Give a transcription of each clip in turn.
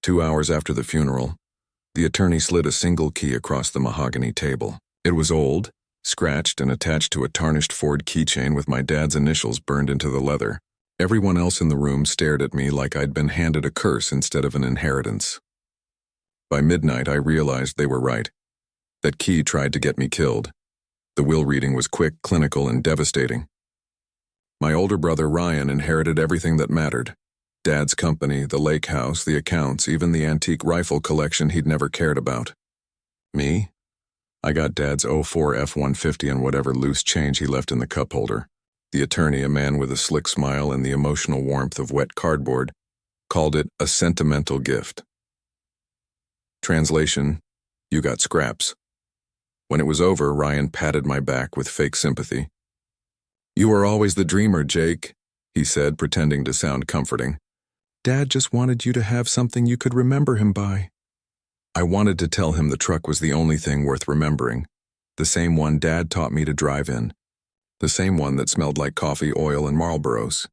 2 hours after the funeral, the attorney slid a single key across the mahogany table. It was old, scratched and attached to a tarnished Ford keychain with my dad's initials burned into the leather. Everyone else in the room stared at me like I'd been handed a curse instead of an inheritance. By midnight, I realized they were right. That key tried to get me killed. The will reading was quick, clinical, and devastating. My older brother Ryan inherited everything that mattered. Dad's company, the lake house, the accounts, even the antique rifle collection he'd never cared about. Me? I got Dad's '04 F-150 and whatever loose change he left in the cup holder. The attorney, a man with a slick smile and the emotional warmth of wet cardboard, called it a sentimental gift. Translation: you got scraps. When it was over, Ryan patted my back with fake sympathy. "You were always the dreamer, Jake," he said, pretending to sound comforting. "Dad just wanted you to have something you could remember him by." I wanted to tell him the truck was the only thing worth remembering, the same one Dad taught me to drive in, the same one that smelled like coffee, oil, and Marlboros.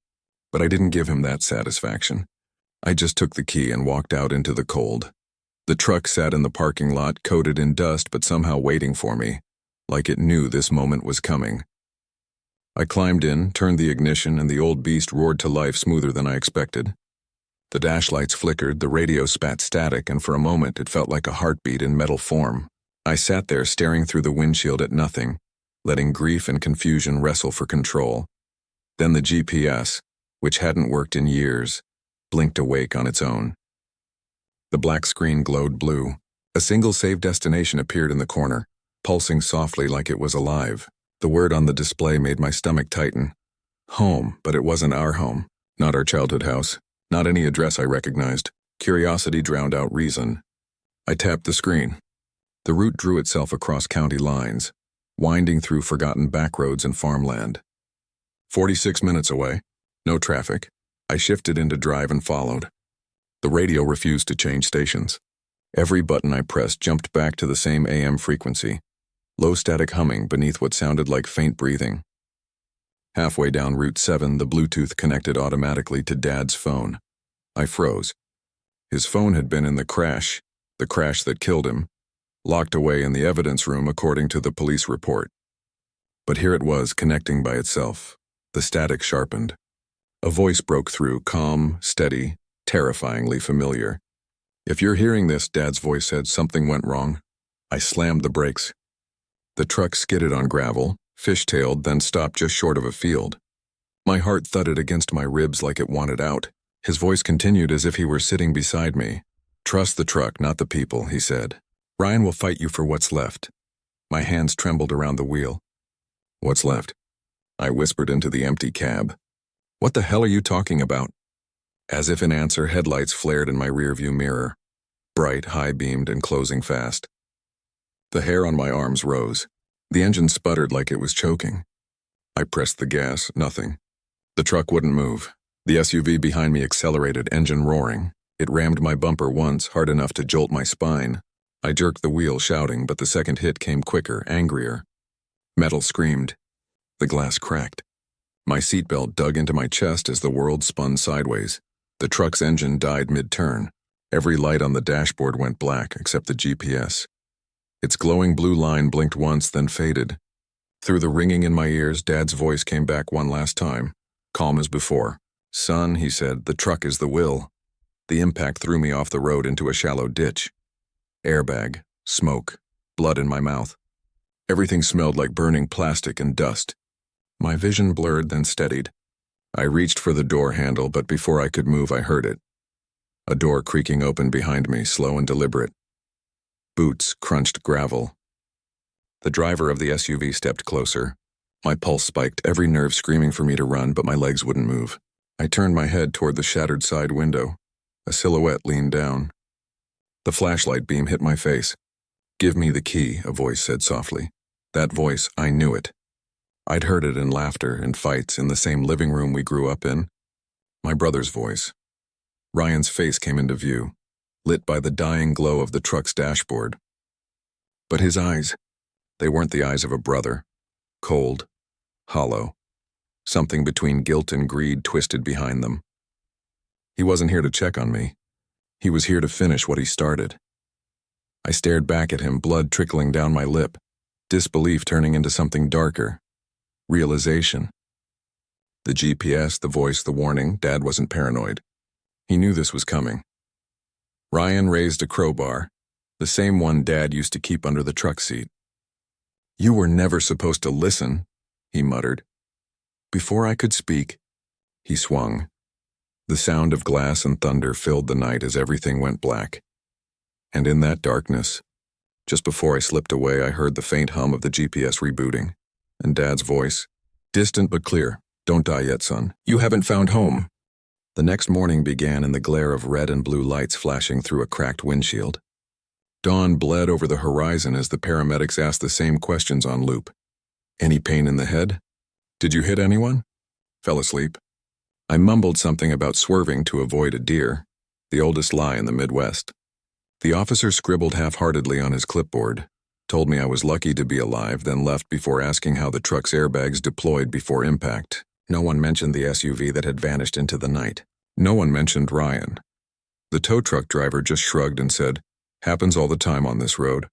But I didn't give him that satisfaction. I just took the key and walked out into the cold. The truck sat in the parking lot, coated in dust but somehow waiting for me, like it knew this moment was coming. I climbed in, turned the ignition, and the old beast roared to life smoother than I expected. The dash lights flickered, the radio spat static, and for a moment it felt like a heartbeat in metal form. I sat there staring through the windshield at nothing, letting grief and confusion wrestle for control. Then the GPS, which hadn't worked in years, blinked awake on its own. The black screen glowed blue. A single saved destination appeared in the corner, pulsing softly like it was alive. The word on the display made my stomach tighten. Home, but it wasn't our home, not our childhood house, not any address I recognized. Curiosity drowned out reason. I tapped the screen. The route drew itself across county lines, winding through forgotten back roads and farmland. 46 minutes away. No traffic. I shifted into drive and followed. The radio refused to change stations. Every button I pressed jumped back to the same AM frequency, low static humming beneath what sounded like faint breathing. Halfway down Route 7, the Bluetooth connected automatically to Dad's phone. I froze. His phone had been in the crash that killed him, locked away in the evidence room according to the police report. But here it was, connecting by itself. The static sharpened. A voice broke through, calm, steady, terrifyingly familiar. "If you're hearing this," Dad's voice said, "something went wrong." I slammed the brakes. The truck skidded on gravel, fishtailed, then stopped just short of a field. My heart thudded against my ribs like it wanted out. His voice continued as if he were sitting beside me. "Trust the truck, not the people," he said. "Ryan will fight you for what's left." My hands trembled around the wheel. "What's left?" I whispered into the empty cab. "What the hell are you talking about?" As if in answer, headlights flared in my rearview mirror, bright, high-beamed, and closing fast. The hair on my arms rose. The engine sputtered like it was choking. I pressed the gas, nothing. The truck wouldn't move. The SUV behind me accelerated, engine roaring. It rammed my bumper once, hard enough to jolt my spine. I jerked the wheel, shouting, but the second hit came quicker, angrier. Metal screamed. The glass cracked. My seatbelt dug into my chest as the world spun sideways. The truck's engine died mid-turn. Every light on the dashboard went black except the GPS. Its glowing blue line blinked once, then faded. Through the ringing in my ears, Dad's voice came back one last time, calm as before. "Son," he said, "the truck is the will." The impact threw me off the road into a shallow ditch. Airbag, smoke, blood in my mouth. Everything smelled like burning plastic and dust. My vision blurred, then steadied. I reached for the door handle, but before I could move, I heard it. A door creaking open behind me, slow and deliberate. Boots crunched gravel. The driver of the SUV stepped closer. My pulse spiked, every nerve screaming for me to run, but my legs wouldn't move. I turned my head toward the shattered side window. A silhouette leaned down. The flashlight beam hit my face. "Give me the key," a voice said softly. That voice, I knew it. I'd heard it in laughter and fights in the same living room we grew up in. My brother's voice. Ryan's face came into view, lit by the dying glow of the truck's dashboard. But his eyes, they weren't the eyes of a brother. Cold, hollow. Something between guilt and greed twisted behind them. He wasn't here to check on me. He was here to finish what he started. I stared back at him, blood trickling down my lip, disbelief turning into something darker. Realization. The GPS, the voice, the warning. Dad wasn't paranoid. He knew this was coming. Ryan raised a crowbar, the same one Dad used to keep under the truck seat. "You were never supposed to listen," he muttered. Before I could speak, he swung. The sound of glass and thunder filled the night as everything went black. And in that darkness, just before I slipped away, I heard the faint hum of the GPS rebooting, and Dad's voice, distant but clear. "Don't die yet, son. You haven't found home." The next morning began in the glare of red and blue lights flashing through a cracked windshield. Dawn bled over the horizon as the paramedics asked the same questions on loop. "Any pain in the head? Did you hit anyone? Fell asleep?" I mumbled something about swerving to avoid a deer, the oldest lie in the Midwest. The officer scribbled half-heartedly on his clipboard, told me I was lucky to be alive, then left before asking how the truck's airbags deployed before impact. No one mentioned the SUV that had vanished into the night. No one mentioned Ryan. The tow truck driver just shrugged and said, "Happens all the time on this road."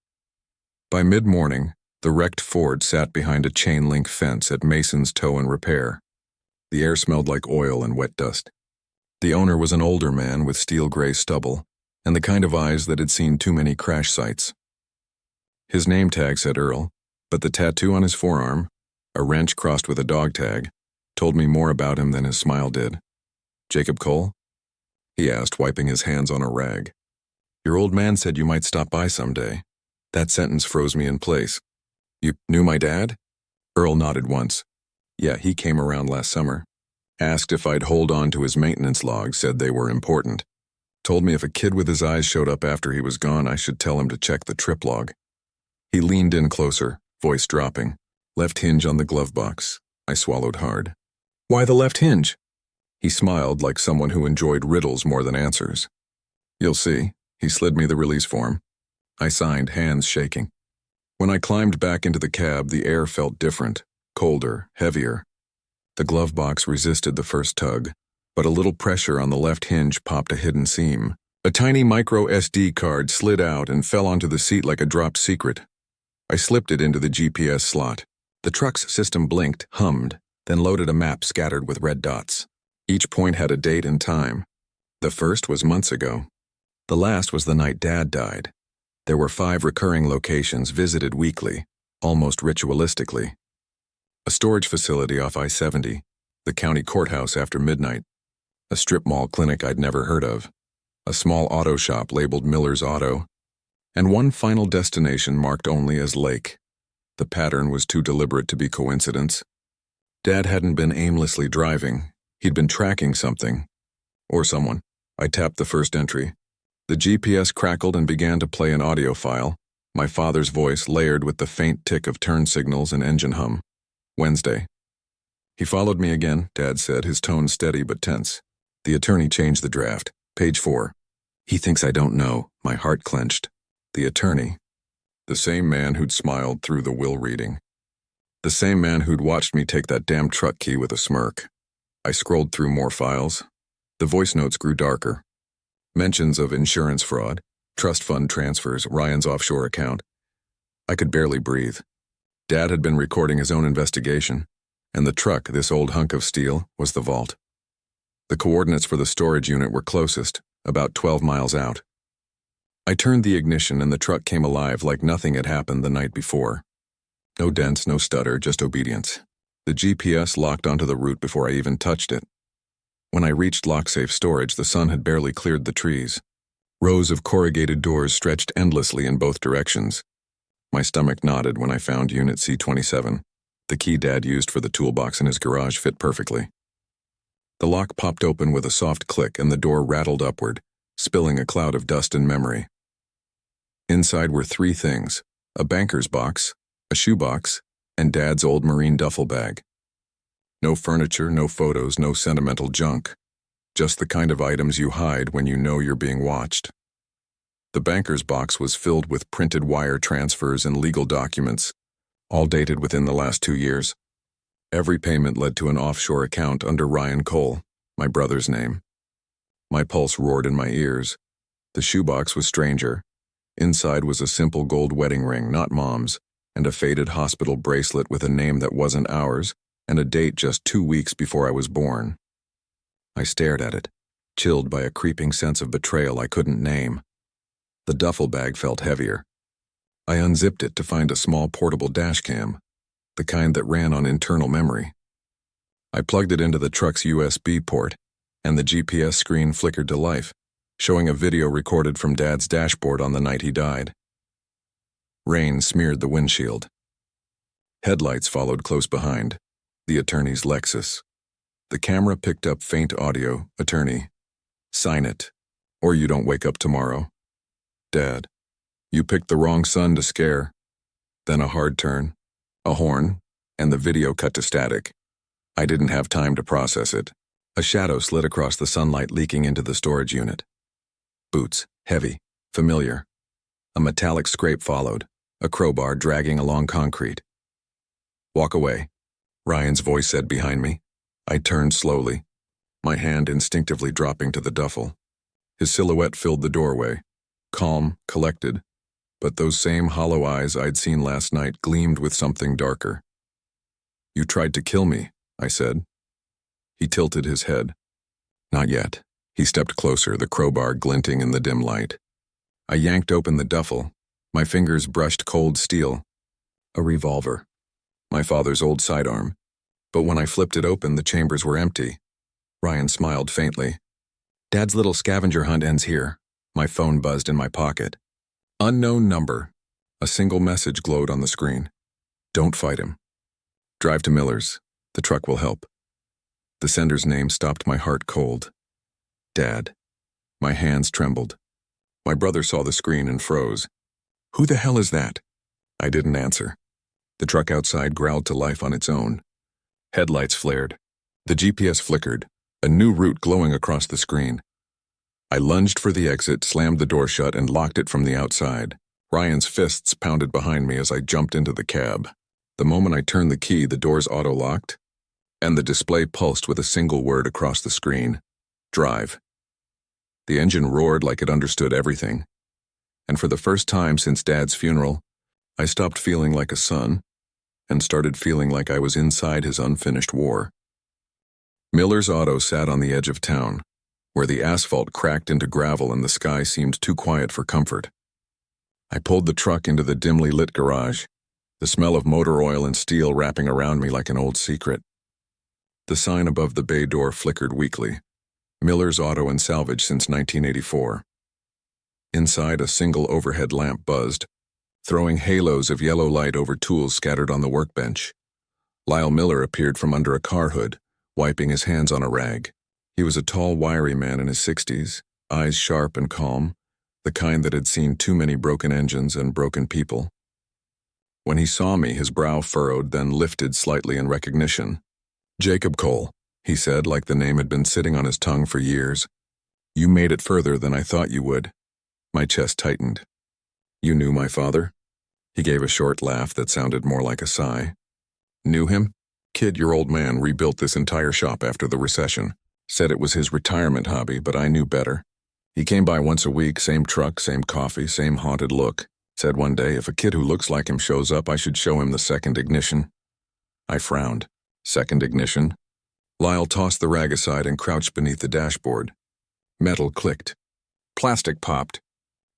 By mid-morning, the wrecked Ford sat behind a chain-link fence at Mason's Tow and Repair. The air smelled like oil and wet dust. The owner was an older man with steel-gray stubble and the kind of eyes that had seen too many crash sites. His name tag said Earl, but the tattoo on his forearm, a wrench crossed with a dog tag, told me more about him than his smile did. "Jacob Cole?" he asked, wiping his hands on a rag. "Your old man said you might stop by someday." That sentence froze me in place. "You knew my dad?" Earl nodded once. "Yeah, he came around last summer. Asked if I'd hold on to his maintenance logs, said they were important. Told me if a kid with his eyes showed up after he was gone, I should tell him to check the trip log." He leaned in closer, voice dropping. "Left hinge on the glove box." I swallowed hard. "Why the left hinge?" He smiled like someone who enjoyed riddles more than answers. "You'll see." He slid me the release form. I signed, hands shaking. When I climbed back into the cab, the air felt different, colder, heavier. The glove box resisted the first tug, but a little pressure on the left hinge popped a hidden seam. A tiny micro SD card slid out and fell onto the seat like a dropped secret. I slipped it into the GPS slot. The truck's system blinked, hummed, then loaded a map scattered with red dots. Each point had a date and time. The first was months ago. The last was the night Dad died. There were 5 recurring locations visited weekly, almost ritualistically. A storage facility off I-70, the county courthouse after midnight, a strip mall clinic I'd never heard of, a small auto shop labeled Miller's Auto, and one final destination marked only as Lake. The pattern was too deliberate to be coincidence. Dad hadn't been aimlessly driving. He'd been tracking something. Or someone. I tapped the first entry. The GPS crackled and began to play an audio file, my father's voice layered with the faint tick of turn signals and engine hum. Wednesday. "He followed me again," Dad said, his tone steady but tense. The attorney changed the draft. Page 4. "He thinks I don't know." My heart clenched. The attorney. The same man who'd smiled through the will reading. The same man who'd watched me take that damn truck key with a smirk. I scrolled through more files. The voice notes grew darker. Mentions of insurance fraud, trust fund transfers, Ryan's offshore account. I could barely breathe. Dad had been recording his own investigation, and the truck, this old hunk of steel, was the vault. The coordinates for the storage unit were closest, about 12 miles out. I turned the ignition and the truck came alive like nothing had happened the night before. No dents, no stutter, just obedience. The GPS locked onto the route before I even touched it. When I reached lock-safe storage, the sun had barely cleared the trees. Rows of corrugated doors stretched endlessly in both directions. My stomach nodded when I found Unit C-27. The key Dad used for the toolbox in his garage fit perfectly. The lock popped open with a soft click and the door rattled upward, spilling a cloud of dust and memory. Inside were 3 things: a banker's box, a shoebox, and Dad's old Marine duffel bag. No furniture, no photos, no sentimental junk. Just the kind of items you hide when you know you're being watched. The banker's box was filled with printed wire transfers and legal documents, all dated within the last 2 years. Every payment led to an offshore account under Ryan Cole, my brother's name. My pulse roared in my ears. The shoebox was stranger. Inside was a simple gold wedding ring, not Mom's, and a faded hospital bracelet with a name that wasn't ours, and a date just 2 weeks before I was born. I stared at it, chilled by a creeping sense of betrayal I couldn't name. The duffel bag felt heavier. I unzipped it to find a small portable dash cam, the kind that ran on internal memory. I plugged it into the truck's USB port, and the GPS screen flickered to life, showing a video recorded from Dad's dashboard on the night he died. Rain smeared the windshield. Headlights followed close behind, the attorney's Lexus. The camera picked up faint audio, attorney. Sign it, or you don't wake up tomorrow. Dad, you picked the wrong son to scare. Then a hard turn, a horn, and the video cut to static. I didn't have time to process it. A shadow slid across the sunlight leaking into the storage unit. Boots, heavy, familiar. A metallic scrape followed, a crowbar dragging along concrete. Walk away, Ryan's voice said behind me. I turned slowly, my hand instinctively dropping to the duffel. His silhouette filled the doorway, calm, collected, but those same hollow eyes I'd seen last night gleamed with something darker. You tried to kill me, I said. He tilted his head. Not yet. He stepped closer, the crowbar glinting in the dim light. I yanked open the duffel. My fingers brushed cold steel. A revolver. My father's old sidearm. But when I flipped it open, the chambers were empty. Ryan smiled faintly. Dad's little scavenger hunt ends here. My phone buzzed in my pocket. Unknown number. A single message glowed on the screen. Don't fight him. Drive to Miller's. The truck will help. The sender's name stopped my heart cold. Dad. My hands trembled. My brother saw the screen and froze. Who the hell is that? I didn't answer. The truck outside growled to life on its own. Headlights flared. The GPS flickered, a new route glowing across the screen. I lunged for the exit, slammed the door shut, and locked it from the outside. Ryan's fists pounded behind me as I jumped into the cab. The moment I turned the key, the doors auto-locked, and the display pulsed with a single word across the screen. Drive. The engine roared like it understood everything. And for the first time since Dad's funeral, I stopped feeling like a son and started feeling like I was inside his unfinished war. Miller's auto sat on the edge of town, where the asphalt cracked into gravel and the sky seemed too quiet for comfort. I pulled the truck into the dimly lit garage, the smell of motor oil and steel wrapping around me like an old secret. The sign above the bay door flickered weakly. Miller's Auto and Salvage since 1984. Inside, a single overhead lamp buzzed, throwing halos of yellow light over tools scattered on the workbench. Lyle Miller appeared from under a car hood, wiping his hands on a rag. He was a tall, wiry man in his 60s, eyes sharp and calm, the kind that had seen too many broken engines and broken people. When he saw me, his brow furrowed, then lifted slightly in recognition. Jacob Cole, he said, like the name had been sitting on his tongue for years. You made it further than I thought you would. My chest tightened. You knew my father? He gave a short laugh that sounded more like a sigh. Knew him? Kid, your old man rebuilt this entire shop after the recession. Said it was his retirement hobby, but I knew better. He came by once a week, same truck, same coffee, same haunted look. Said one day, if a kid who looks like him shows up, I should show him the second ignition. I frowned. Second ignition? Lyle tossed the rag aside and crouched beneath the dashboard. Metal clicked. Plastic popped.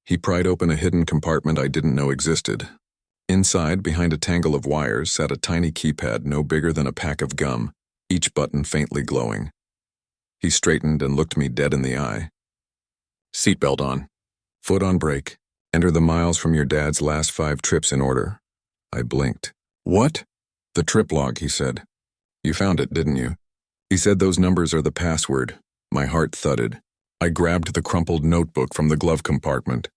He pried open a hidden compartment I didn't know existed. Inside, behind a tangle of wires, sat a tiny keypad no bigger than a pack of gum, each button faintly glowing. He straightened and looked me dead in the eye. Seatbelt on. Foot on brake. Enter the miles from your dad's last 5 trips in order. I blinked. What? The trip log, he said. You found it, didn't you? He said those numbers are the password. My heart thudded. I grabbed the crumpled notebook from the glove compartment,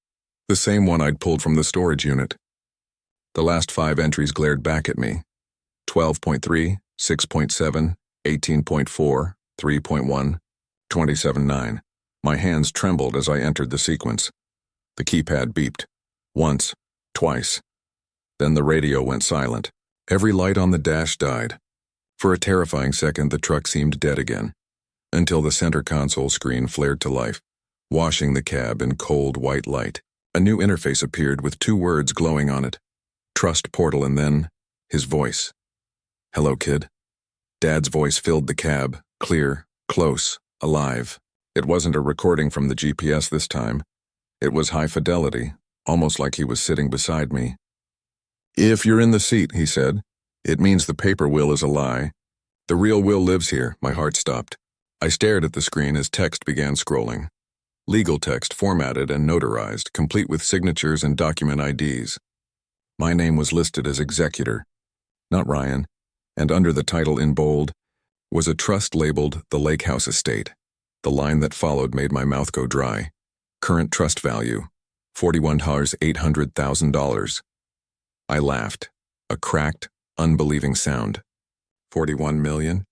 the same one I'd pulled from the storage unit. The last 5 entries glared back at me. 12.3, 6.7, 18.4, 3.1, 27.9. My hands trembled as I entered the sequence. The keypad beeped. Once, twice. Then the radio went silent. Every light on the dash died. For a terrifying second, the truck seemed dead again, until the center console screen flared to life, washing the cab in cold white light. A new interface appeared with 2 words glowing on it. Trust portal, and then his voice. "Hello, kid." Dad's voice filled the cab, clear, close, alive. It wasn't a recording from the GPS this time. It was high fidelity, almost like he was sitting beside me. "If you're in the seat," he said, "it means the paper Will is a lie. The real Will lives here." My heart stopped. I stared at the screen as text began scrolling. Legal text formatted and notarized, complete with signatures and document IDs. My name was listed as executor, not Ryan, and under the title in bold was a trust labeled the Lake House Estate. The line that followed made my mouth go dry. Current trust value, $41,800,000. I laughed, a cracked, unbelieving sound. 41 million?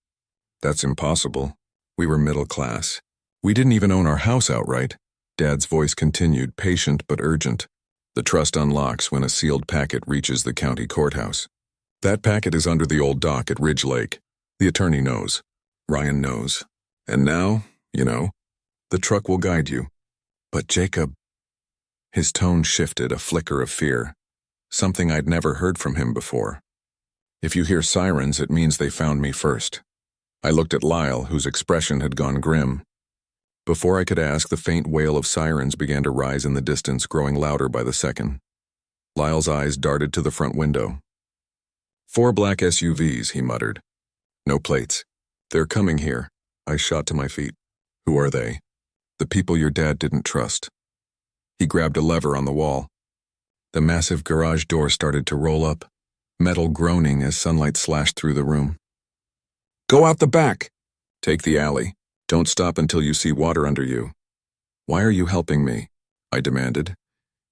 That's impossible. We were middle class. We didn't even own our house outright. Dad's voice continued, patient but urgent. The trust unlocks when a sealed packet reaches the county courthouse. That packet is under the old dock at Ridge Lake. The attorney knows. Ryan knows. And now, the truck will guide you. But Jacob... His tone shifted, a flicker of fear. Something I'd never heard from him before. "If you hear sirens, it means they found me first." I looked at Lyle, whose expression had gone grim. Before I could ask, the faint wail of sirens began to rise in the distance, growing louder by the second. Lyle's eyes darted to the front window. 4 black SUVs, he muttered. "No plates. They're coming here." I shot to my feet. "Who are they?" "The people your dad didn't trust." He grabbed a lever on the wall. The massive garage door started to roll up, metal groaning as sunlight slashed through the room. "Go out the back." "Take the alley. Don't stop until you see water under you." "Why are you helping me?" I demanded.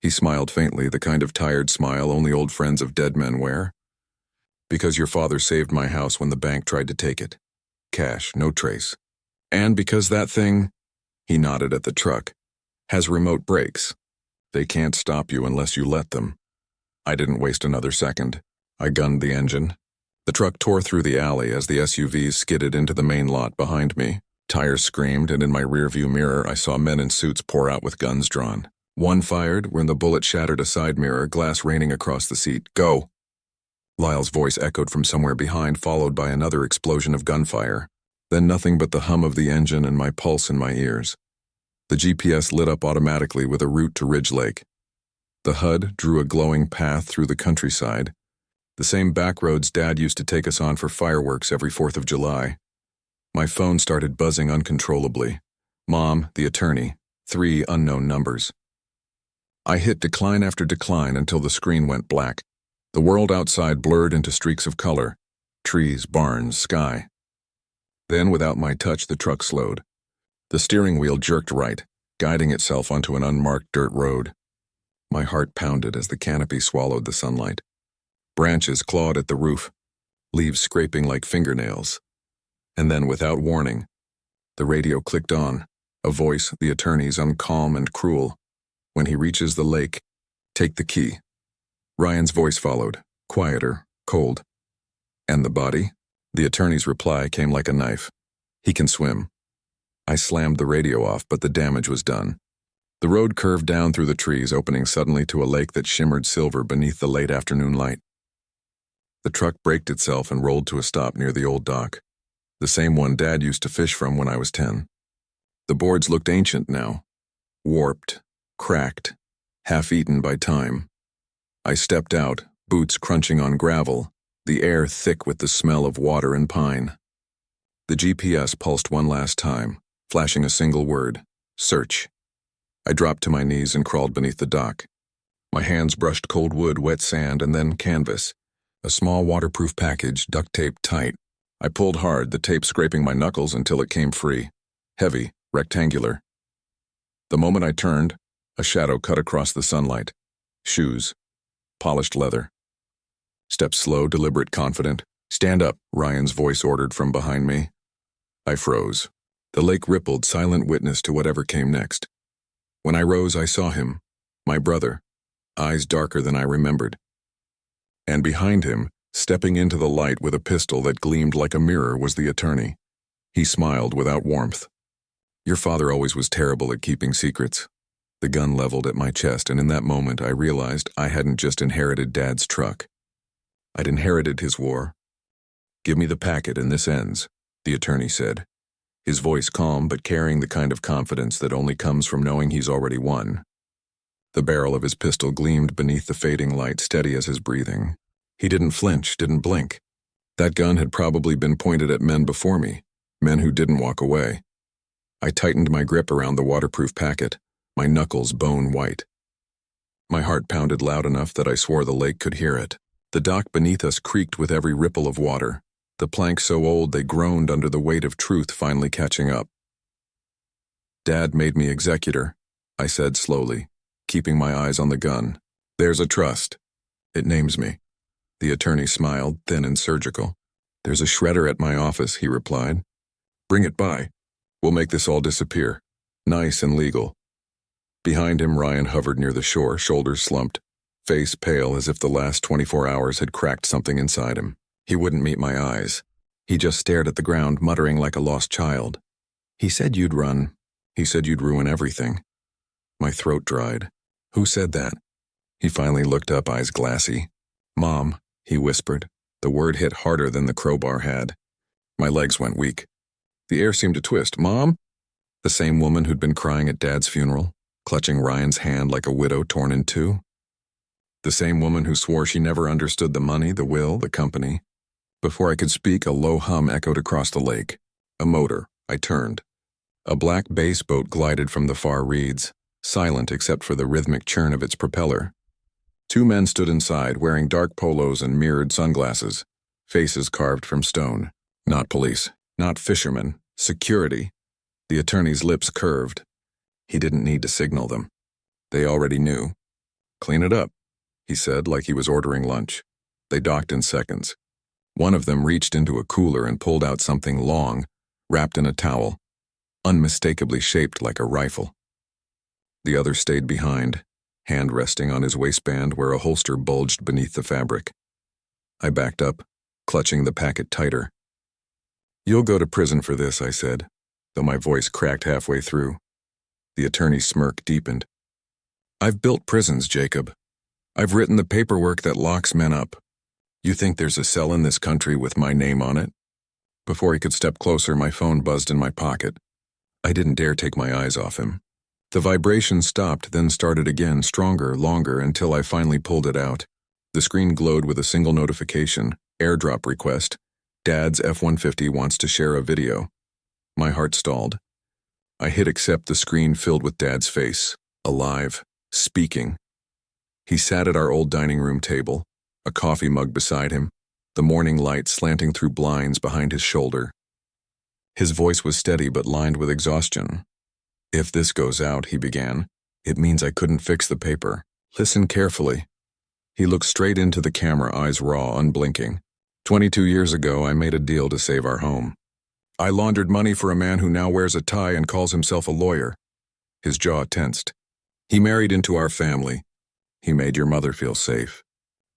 He smiled faintly, the kind of tired smile only old friends of dead men wear. "Because your father saved my house when the bank tried to take it. Cash, no trace. And because that thing," he nodded at the truck, "has remote brakes. They can't stop you unless you let them." I didn't waste another second. I gunned the engine. The truck tore through the alley as the SUVs skidded into the main lot behind me. Tires screamed, and in my rearview mirror I saw men in suits pour out with guns drawn. One fired when the bullet shattered a side mirror, glass raining across the seat. "Go!" Lyle's voice echoed from somewhere behind, followed by another explosion of gunfire. Then nothing but the hum of the engine and my pulse in my ears. The GPS lit up automatically with a route to Ridge Lake. The HUD drew a glowing path through the countryside, the same back roads Dad used to take us on for fireworks every 4th of July. My phone started buzzing uncontrollably. Mom, the attorney, 3 unknown numbers. I hit decline after decline until the screen went black. The world outside blurred into streaks of color. Trees, barns, sky. Then, without my touch, the truck slowed. The steering wheel jerked right, guiding itself onto an unmarked dirt road. My heart pounded as the canopy swallowed the sunlight. Branches clawed at the roof, leaves scraping like fingernails. And then, without warning, the radio clicked on, a voice, the attorney's, uncalm and cruel. "When he reaches the lake, take the key." Ryan's voice followed, quieter, cold. "And the body?" The attorney's reply came like a knife. "He can swim." I slammed the radio off, but the damage was done. The road curved down through the trees, opening suddenly to a lake that shimmered silver beneath the late afternoon light. The truck braked itself and rolled to a stop near the old dock, the same one Dad used to fish from when I was 10. The boards looked ancient now, warped, cracked, half-eaten by time. I stepped out, boots crunching on gravel, the air thick with the smell of water and pine. The GPS pulsed one last time, flashing a single word: search. I dropped to my knees and crawled beneath the dock. My hands brushed cold wood, wet sand, and then canvas, a small waterproof package duct taped tight. I pulled hard, the tape scraping my knuckles until it came free. Heavy, rectangular. The moment I turned, a shadow cut across the sunlight. Shoes. Polished leather. Steps slow, deliberate, confident. "Stand up," Ryan's voice ordered from behind me. I froze. The lake rippled, silent witness to whatever came next. When I rose, I saw him, my brother, eyes darker than I remembered. And behind him, stepping into the light with a pistol that gleamed like a mirror, was the attorney. He smiled without warmth. Your father always was terrible at keeping secrets. The gun leveled at my chest, and in that moment I realized I hadn't just inherited Dad's truck. I'd inherited his war. "Give me the packet and this ends," the attorney said, his voice calm but carrying the kind of confidence that only comes from knowing he's already won. The barrel of his pistol gleamed beneath the fading light, steady as his breathing. He didn't flinch, didn't blink. That gun had probably been pointed at men before me, men who didn't walk away. I tightened my grip around the waterproof packet, my knuckles bone white. My heart pounded loud enough that I swore the lake could hear it. The dock beneath us creaked with every ripple of water, the planks so old they groaned under the weight of truth finally catching up. "Dad made me executor," I said slowly, keeping my eyes on the gun. "There's a trust. It names me." The attorney smiled, thin and surgical. "There's a shredder at my office," he replied. "Bring it by. We'll make this all disappear. Nice and legal." Behind him, Ryan hovered near the shore, shoulders slumped, face pale as if the last 24 hours had cracked something inside him. He wouldn't meet my eyes. He just stared at the ground, muttering like a lost child. "He said you'd run. He said you'd ruin everything." My throat dried. "Who said that?" He finally looked up, eyes glassy. "Mom," he whispered. The word hit harder than the crowbar had. My legs went weak. The air seemed to twist. "Mom?" The same woman who'd been crying at Dad's funeral, clutching Ryan's hand like a widow torn in two. The same woman who swore she never understood the money, the will, the company. Before I could speak, a low hum echoed across the lake. A motor. I turned. A black bass boat glided from the far reeds, silent except for the rhythmic churn of its propeller. Two men stood inside, wearing dark polos and mirrored sunglasses, faces carved from stone. Not police, not fishermen, security. The attorney's lips curved. He didn't need to signal them. They already knew. "Clean it up," he said, like he was ordering lunch. They docked in seconds. One of them reached into a cooler and pulled out something long, wrapped in a towel, unmistakably shaped like a rifle. The other stayed behind, hand resting on his waistband where a holster bulged beneath the fabric. I backed up, clutching the packet tighter. "You'll go to prison for this," I said, though my voice cracked halfway through. The attorney's smirk deepened. "I've built prisons, Jacob. I've written the paperwork that locks men up. You think there's a cell in this country with my name on it?" Before he could step closer, my phone buzzed in my pocket. I didn't dare take my eyes off him. The vibration stopped, then started again, stronger, longer, until I finally pulled it out. The screen glowed with a single notification, airdrop request. Dad's F-150 wants to share a video. My heart stalled. I hit accept. The screen filled with Dad's face, alive, speaking. He sat at our old dining room table, a coffee mug beside him, the morning light slanting through blinds behind his shoulder. His voice was steady but lined with exhaustion. "If this goes out," he began, "it means I couldn't fix the paper. Listen carefully." He looked straight into the camera, eyes raw, unblinking. 22 years ago, I made a deal to save our home. I laundered money for a man who now wears a tie and calls himself a lawyer. His jaw tensed. He married into our family. He made your mother feel safe.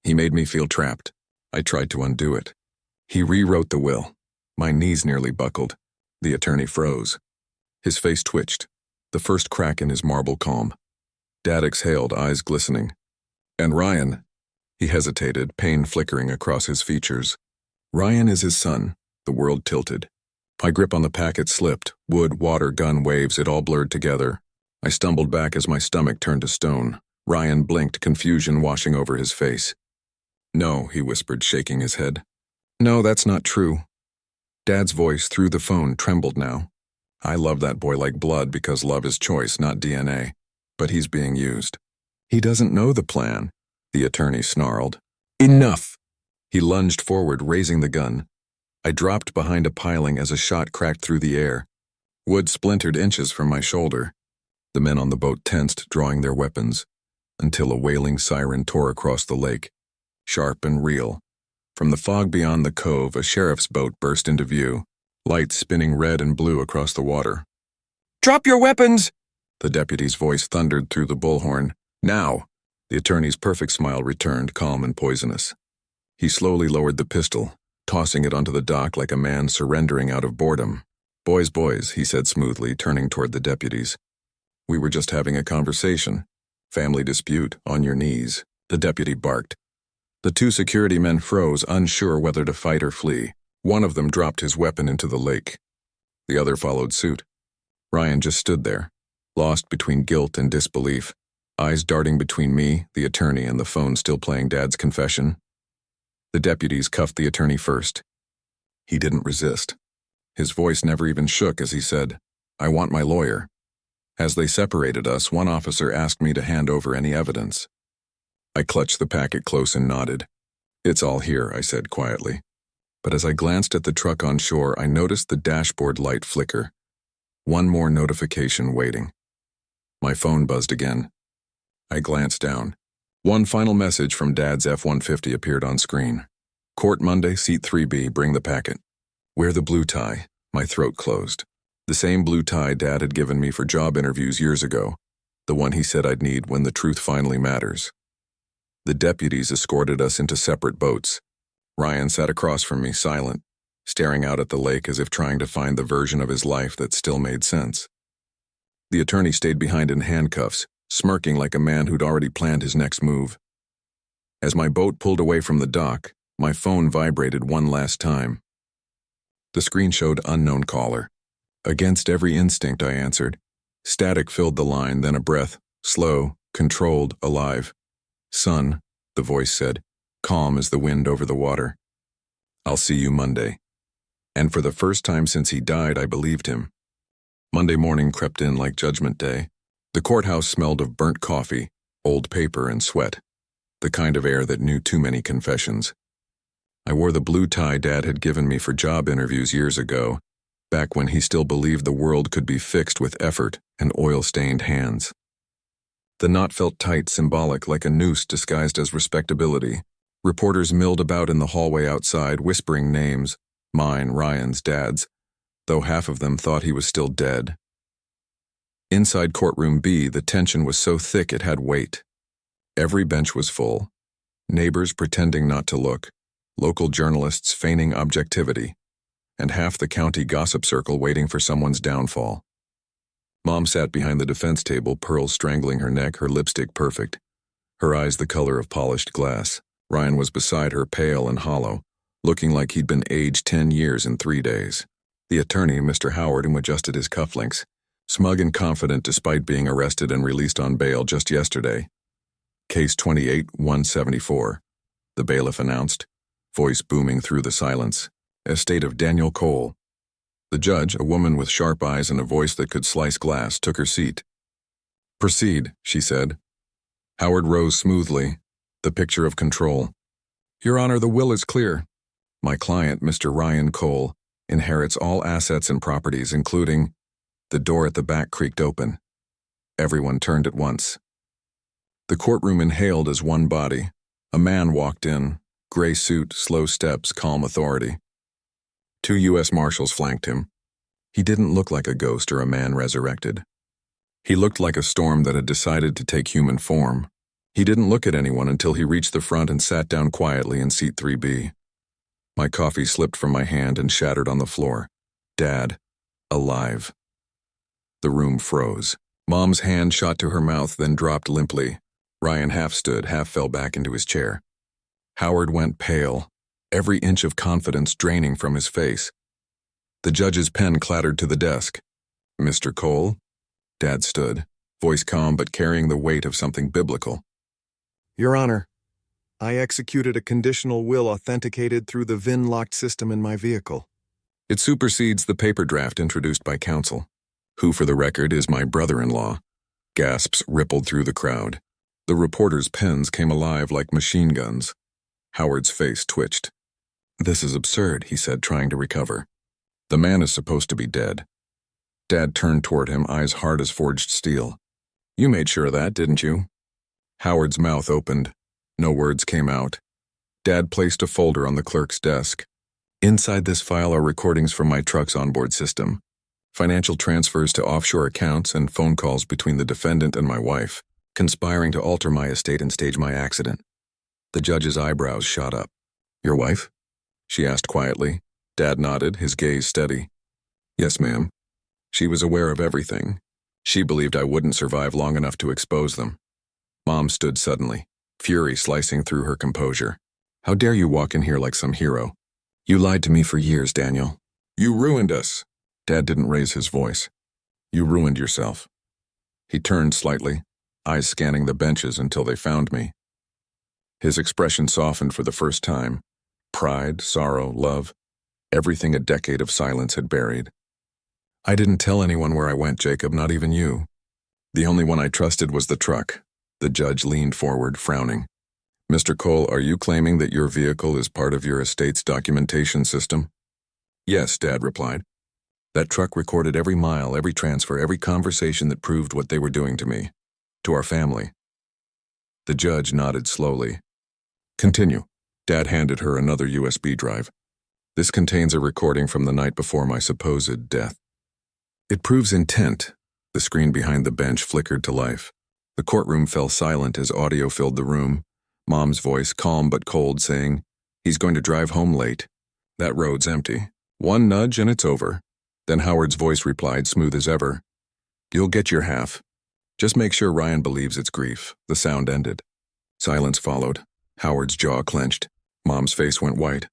He made me feel trapped. I tried to undo it. He rewrote the will. My knees nearly buckled. The attorney froze. His face twitched, the first crack in his marble calm. Dad exhaled, eyes glistening. "And Ryan," he hesitated, pain flickering across his features. "Ryan is his son." The world tilted. My grip on the packet slipped, wood, water, gun, waves, it all blurred together. I stumbled back as my stomach turned to stone. Ryan blinked, confusion washing over his face. "No," he whispered, shaking his head. "No, that's not true." Dad's voice through the phone trembled now. "I love that boy like blood because love is choice, not DNA. But he's being used." "He doesn't know the plan," the attorney snarled. "Enough!" He lunged forward, raising the gun. I dropped behind a piling as a shot cracked through the air. Wood splintered inches from my shoulder. The men on the boat tensed, drawing their weapons, until a wailing siren tore across the lake, sharp and real. From the fog beyond the cove, a sheriff's boat burst into view, lights spinning red and blue across the water. "Drop your weapons!" The deputy's voice thundered through the bullhorn. "Now!" The attorney's perfect smile returned, calm and poisonous. He slowly lowered the pistol, tossing it onto the dock like a man surrendering out of boredom. Boys, he said smoothly, turning toward the deputies. We were just having a conversation. Family dispute, on your knees, the deputy barked. The two security men froze, unsure whether to fight or flee. One of them dropped his weapon into the lake. The other followed suit. Ryan just stood there, lost between guilt and disbelief, eyes darting between me, the attorney, and the phone still playing Dad's confession. The deputies cuffed the attorney first. He didn't resist. His voice never even shook as he said, "I want my lawyer." As they separated us, one officer asked me to hand over any evidence. I clutched the packet close and nodded. "It's all here," I said quietly. But as I glanced at the truck on shore, I noticed the dashboard light flicker. One more notification waiting. My phone buzzed again. I glanced down. One final message from Dad's F-150 appeared on screen. "Court Monday, seat 3B, bring the packet." Wear the blue tie. My throat closed. The same blue tie Dad had given me for job interviews years ago. The one he said I'd need when the truth finally matters. The deputies escorted us into separate boats. Ryan sat across from me, silent, staring out at the lake as if trying to find the version of his life that still made sense. The attorney stayed behind in handcuffs, smirking like a man who'd already planned his next move. As my boat pulled away from the dock, my phone vibrated one last time. The screen showed unknown caller. Against every instinct, I answered. Static filled the line, then a breath, slow, controlled, alive. "Son," the voice said, calm as the wind over the water. "I'll see you Monday." And for the first time since he died, I believed him. Monday morning crept in like Judgment Day. The courthouse smelled of burnt coffee, old paper, and sweat, the kind of air that knew too many confessions. I wore the blue tie Dad had given me for job interviews years ago, back when he still believed the world could be fixed with effort and oil-stained hands. The knot felt tight, symbolic, like a noose disguised as respectability. Reporters milled about in the hallway outside, whispering names, mine, Ryan's, Dad's, though half of them thought he was still dead. Inside courtroom B, the tension was so thick it had weight. Every bench was full. Neighbors pretending not to look, local journalists feigning objectivity, and half the county gossip circle waiting for someone's downfall. Mom sat behind the defense table, pearls strangling her neck, her lipstick perfect, her eyes the color of polished glass. Ryan was beside her, pale and hollow, looking like he'd been aged 10 years in 3 days. The attorney, Mr. Howard, who adjusted his cufflinks, smug and confident despite being arrested and released on bail just yesterday. Case 28-174, the bailiff announced, voice booming through the silence. Estate of Daniel Cole. The judge, a woman with sharp eyes and a voice that could slice glass, took her seat. "Proceed," she said. Howard rose smoothly, the picture of control. "Your Honor, the will is clear. My client, Mr. Ryan Cole, inherits all assets and properties, including..." The door at the back creaked open. Everyone turned at once. The courtroom inhaled as one body. A man walked in, gray suit, slow steps, calm authority. 2 U.S. Marshals flanked him. He didn't look like a ghost or a man resurrected. He looked like a storm that had decided to take human form. He didn't look at anyone until he reached the front and sat down quietly in seat 3B. My coffee slipped from my hand and shattered on the floor. Dad, alive. The room froze. Mom's hand shot to her mouth, then dropped limply. Ryan half stood, half fell back into his chair. Howard went pale, every inch of confidence draining from his face. The judge's pen clattered to the desk. "Mr. Cole?" Dad stood, voice calm but carrying the weight of something biblical. "Your Honor, I executed a conditional will authenticated through the VIN-locked system in my vehicle." It supersedes the paper draft introduced by counsel, who, for the record, is my brother-in-law. Gasps rippled through the crowd. The reporters' pens came alive like machine guns. Howard's face twitched. "This is absurd," he said, trying to recover. "The man is supposed to be dead." Dad turned toward him, eyes hard as forged steel. "You made sure of that, didn't you?" Howard's mouth opened. No words came out. Dad placed a folder on the clerk's desk. "Inside this file are recordings from my truck's onboard system, financial transfers to offshore accounts, and phone calls between the defendant and my wife, conspiring to alter my estate and stage my accident." The judge's eyebrows shot up. "Your wife?" she asked quietly. Dad nodded, his gaze steady. Yes, ma'am. She was aware of everything. She believed I wouldn't survive long enough to expose them. Mom stood suddenly, fury slicing through her composure. How dare you walk in here like some hero? You lied to me for years, Daniel. You ruined us. Dad didn't raise his voice. You ruined yourself. He turned slightly, eyes scanning the benches until they found me. His expression softened for the first time. Pride, sorrow, love, everything a decade of silence had buried. I didn't tell anyone where I went, Jacob, not even you. The only one I trusted was the truck. The judge leaned forward, frowning. Mr. Cole, are you claiming that your vehicle is part of your estate's documentation system? Yes, Dad replied. That truck recorded every mile, every transfer, every conversation that proved what they were doing to me, to our family. The judge nodded slowly. Continue. Dad handed her another USB drive. This contains a recording from the night before my supposed death. It proves intent. The screen behind the bench flickered to life. The courtroom fell silent as audio filled the room. Mom's voice, calm but cold, saying, "He's going to drive home late. That road's empty. One nudge and it's over." Then Howard's voice replied, smooth as ever, "You'll get your half. Just make sure Ryan believes it's grief." The sound ended. Silence followed. Howard's jaw clenched. Mom's face went white.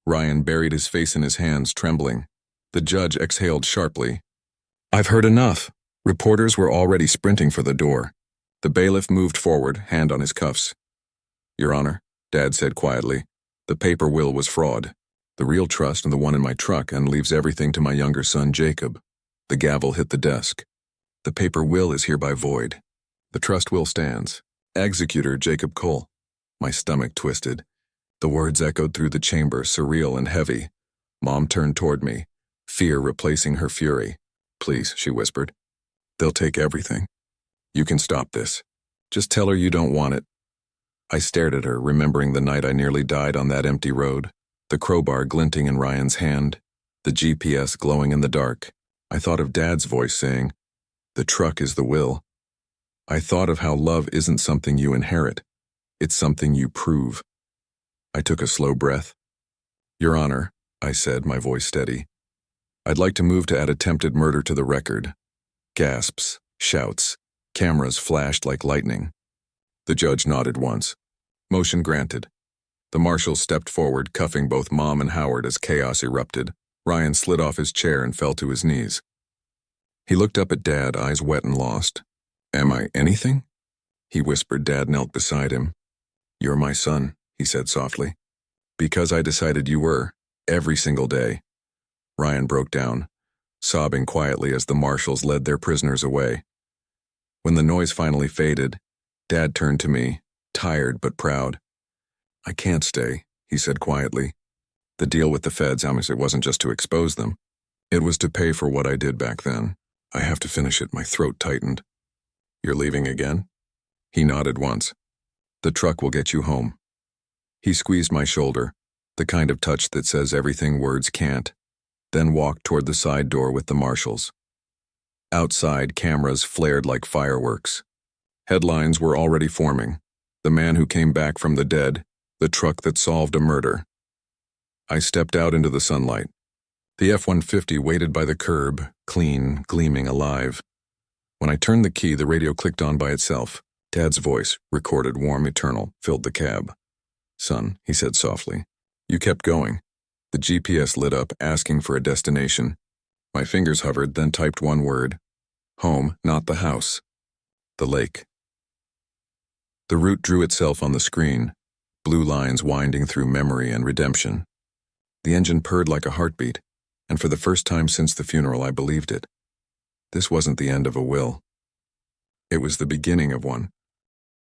Ryan buried his face in his hands, trembling. The judge exhaled sharply. "I've heard enough." Reporters were already sprinting for the door. The bailiff moved forward, hand on his cuffs. "Your Honor," Dad said quietly, "the paper will was fraud. The real trust and the one in my truck, and leaves everything to my younger son, Jacob." The gavel hit the desk. "The paper will is hereby void. The trust will stands. Executor Jacob Cole." My stomach twisted. The words echoed through the chamber, surreal and heavy. Mom turned toward me, fear replacing her fury. "Please," she whispered. "They'll take everything. You can stop this. Just tell her you don't want it." I stared at her, remembering the night I nearly died on that empty road, the crowbar glinting in Ryan's hand, the GPS glowing in the dark. I thought of Dad's voice saying, "The truck is the will." I thought of how love isn't something you inherit. It's something you prove. I took a slow breath. "Your Honor," I said, my voice steady, "I'd like to move to add attempted murder to the record." Gasps, shouts, cameras flashed like lightning. The judge nodded once. Motion granted. The marshal stepped forward, cuffing both Mom and Howard as chaos erupted. Ryan slid off his chair and fell to his knees. He looked up at Dad, eyes wet and lost. "Am I anything?" He whispered. Dad knelt beside him. "You're my son," he said softly. "Because I decided you were, every single day." Ryan broke down, sobbing quietly as the marshals led their prisoners away. When the noise finally faded, Dad turned to me, tired but proud. "I can't stay," he said quietly. "The deal with the feds, it wasn't just to expose them. It was to pay for what I did back then. I have to finish it." My throat tightened. "You're leaving again?" He nodded once. "The truck will get you home." He squeezed my shoulder, the kind of touch that says everything words can't, then walked toward the side door with the marshals. Outside, cameras flared like fireworks. Headlines were already forming. The man who came back from the dead, the truck that solved a murder. I stepped out into the sunlight. The F-150 waited by the curb, clean, gleaming alive. When I turned the key, the radio clicked on by itself. Dad's voice, recorded warm, eternal, filled the cab. "Son," he said softly. "You kept going." The GPS lit up, asking for a destination. My fingers hovered, then typed one word. Home, not the house. The lake. The route drew itself on the screen, blue lines winding through memory and redemption. The engine purred like a heartbeat, and for the first time since the funeral I believed it. This wasn't the end of a will. It was the beginning of one.